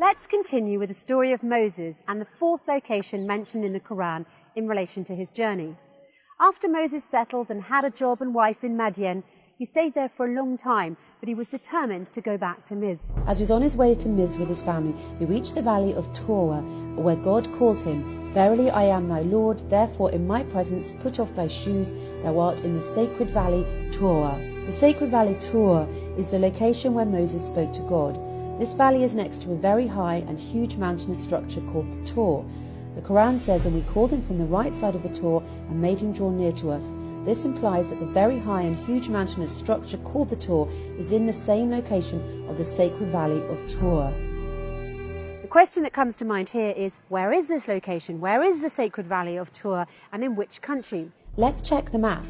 Let's continue with the story of Moses and the fourth location mentioned in the Quran in relation to his journey. After Moses settled and had a job and wife in Madian, he stayed there for a long time, but he was determined to go back to Miz. As he was on his way to Miz with his family, he reached the valley of Torah, where God called him, "Verily I am thy Lord, therefore in my presence put off thy shoes, thou art in the sacred valley Torah." The sacred valley Torah is the location where Moses spoke to God. This valley is next to a very high and huge mountainous structure called the Tor. The Quran says, "And we called him from the right side of the Tor and made him draw near to us." This implies that the very high and huge mountainous structure called the Tor is in the same location of the sacred valley of Torah. The question that comes to mind here is, where is this location? Where is the sacred valley of Torah, and in which country? Let's check the map.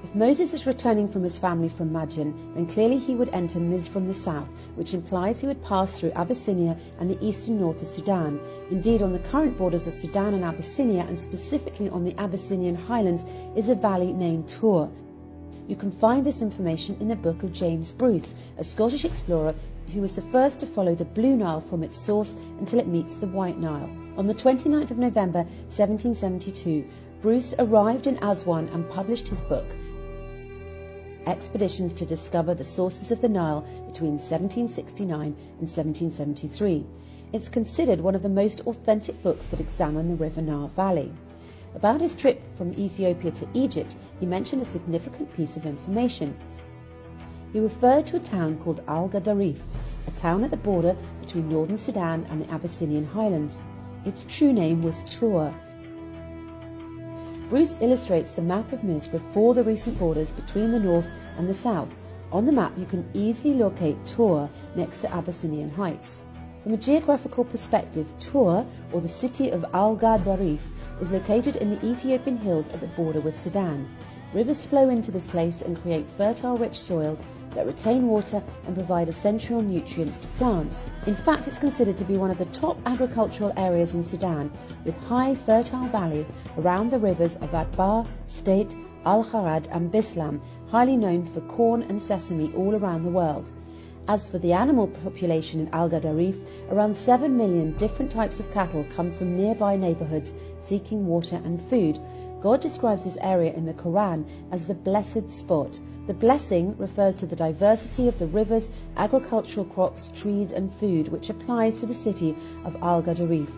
If Moses is returning from his family from Madian, then clearly he would enter Miz from the south, which implies he would pass through Abyssinia and the eastern north of Sudan. Indeed, on the current borders of Sudan and Abyssinia, and specifically on the Abyssinian highlands, is a valley named Tor. You can find this information in the book of James Bruce, a Scottish explorer who was the first to follow the Blue Nile from its source until it meets the White Nile. On the 29th of November 1772, Bruce arrived in Aswan and published his book, Expeditions to Discover the Sources of the Nile between 1769 and 1773. It's considered one of the most authentic books that examine the River Nile Valley. About his trip from Ethiopia to Egypt, he mentioned a significant piece of information. He referred to a town called Al-Qaddarif, a town at the border between northern Sudan and the Abyssinian highlands. Its true name was Tor. Bruce illustrates the map of Miz before the recent borders between the north and the south. On the map you can easily locate Tor next to Abyssinian Heights. From a geographical perspective, Tor, or the city of Al-Qaddarif, is located in the Ethiopian hills at the border with Sudan. Rivers flow into this place and create fertile rich soils that retain water and provide essential nutrients to plants. In fact, it's considered to be one of the top agricultural areas in Sudan, with high fertile valleys around the rivers of Atbah, State, Al-Harad and Bislam, highly known for corn and sesame all around the world. As for the animal population in Al-Qaddarif, around 7 million different types of cattle come from nearby neighbourhoods seeking water and food. God describes this area in the Quran as the blessed spot. The blessing refers to the diversity of the rivers, agricultural crops, trees and food, which applies to the city of Al-Qaddarif.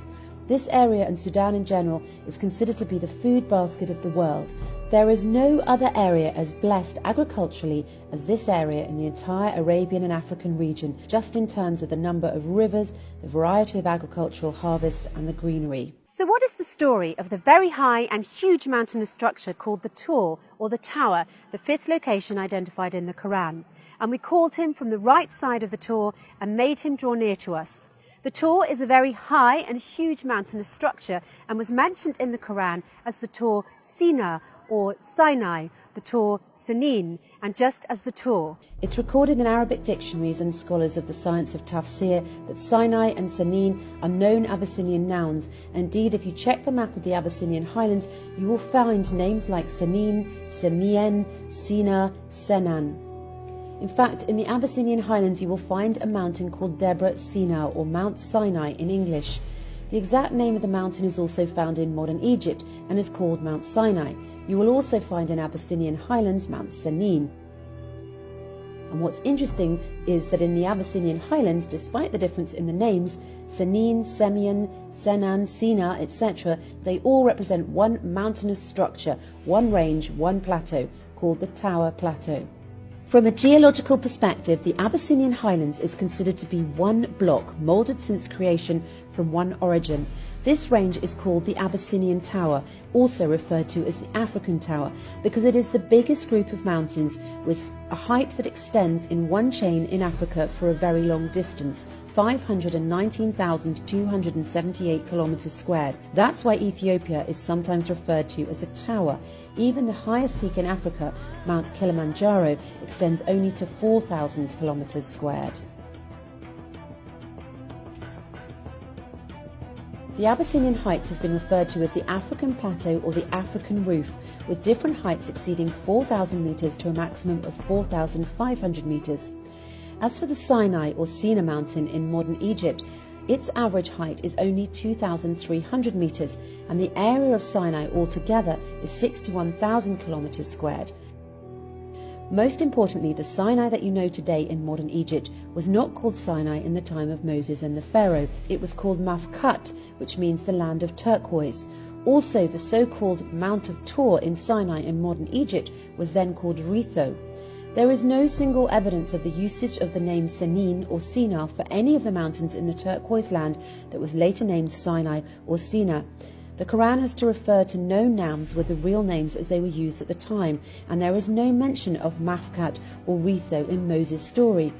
This area and Sudan in general is considered to be the food basket of the world. There is no other area as blessed agriculturally as this area in the entire Arabian and African region, just in terms of the number of rivers, the variety of agricultural harvests and the greenery. So what is the story of the very high and huge mountainous structure called the Tor, or the Tower, the fifth location identified in the Quran? And we called him from the right side of the Tor and made him draw near to us. The Tor is a very high and huge mountainous structure and was mentioned in the Quran as the Tor Sina or Sinai, the Tor Sanin, and just as the Tor. It's recorded in Arabic dictionaries and scholars of the science of tafsir that Sinai and Sanin are known Abyssinian nouns. Indeed, if you check the map of the Abyssinian highlands, you will find names like Sanin, Semien, Sina, Senan. In fact, in the Abyssinian highlands you will find a mountain called Debra Sina, or Mount Sinai in English. The exact name of the mountain is also found in modern Egypt and is called Mount Sinai. You will also find in Abyssinian highlands Mount Sanin. And what's interesting is that in the Abyssinian highlands, despite the difference in the names, Sanin, Semien, Senan, Sina, etc., they all represent one mountainous structure, one range, one plateau, called the Tower Plateau. From a geological perspective, the Abyssinian highlands is considered to be one block, moulded since creation from one origin. This range is called the Abyssinian Tower, also referred to as the African Tower, because it is the biggest group of mountains with a height that extends in one chain in Africa for a very long distance, 519,278 kilometers squared. That's why Ethiopia is sometimes referred to as a tower. Even the highest peak in Africa, Mount Kilimanjaro, extends only to 4,000 kilometers squared. The Abyssinian Heights has been referred to as the African Plateau or the African Roof, with different heights exceeding 4,000 metres to a maximum of 4,500 metres. As for the Sinai or Sina mountain in modern Egypt, Its average height is only 2,300 metres, and the area of Sinai altogether is 61,000 kilometres squared. Most importantly, the Sinai that you know today in modern Egypt was not called Sinai in the time of Moses and the Pharaoh. It was called Mafkat, which means the land of turquoise. Also, the so-called Mount of Tor in Sinai in modern Egypt was then called Retho. There is no single evidence of the usage of the name Senin or Sina for any of the mountains in the turquoise land that was later named Sinai or Sina. The Quran has to refer to known nouns with the real names as they were used at the time, and there is no mention of Mafkat or Retho in Moses' story.